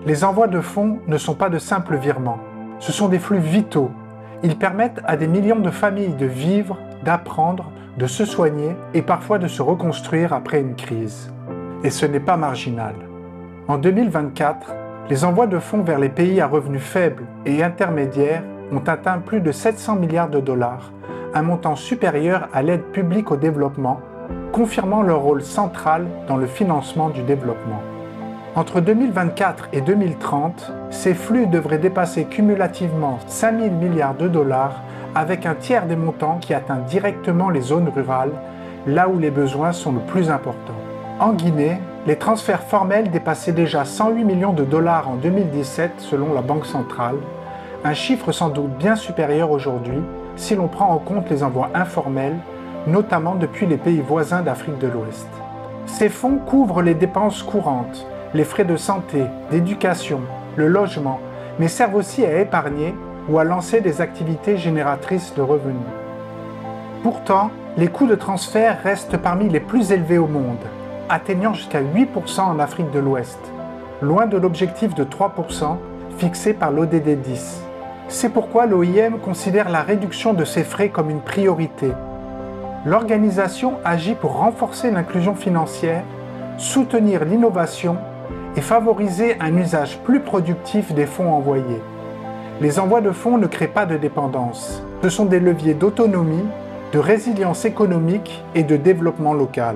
Les envois de fonds ne sont pas de simples virements. Ce sont des flux vitaux. Ils permettent à des millions de familles de vivre, d'apprendre, de se soigner et parfois de se reconstruire après une crise. Et ce n'est pas marginal. En 2024, les envois de fonds vers les pays à revenus faibles et intermédiaires ont atteint plus de 700 milliards de dollars, un montant supérieur à l'aide publique au développement, confirmant leur rôle central dans le financement du développement. Entre 2024 et 2030, ces flux devraient dépasser cumulativement 5 000 milliards de dollars, avec un tiers des montants qui atteint directement les zones rurales, là où les besoins sont le plus importants. En Guinée, les transferts formels dépassaient déjà 108 millions de dollars en 2017 selon la Banque centrale, un chiffre sans doute bien supérieur aujourd'hui si l'on prend en compte les envois informels, notamment depuis les pays voisins d'Afrique de l'Ouest. Ces fonds couvrent les dépenses courantes, les frais de santé, d'éducation, le logement, mais servent aussi à épargner ou à lancer des activités génératrices de revenus. Pourtant, les coûts de transfert restent parmi les plus élevés au monde, atteignant jusqu'à 8% en Afrique de l'Ouest, loin de l'objectif de 3% fixé par l'ODD 10. C'est pourquoi l'OIM considère la réduction de ces frais comme une priorité. L'organisation agit pour renforcer l'inclusion financière, soutenir l'innovation et favoriser un usage plus productif des fonds envoyés. Les envois de fonds ne créent pas de dépendance. Ce sont des leviers d'autonomie, de résilience économique et de développement local.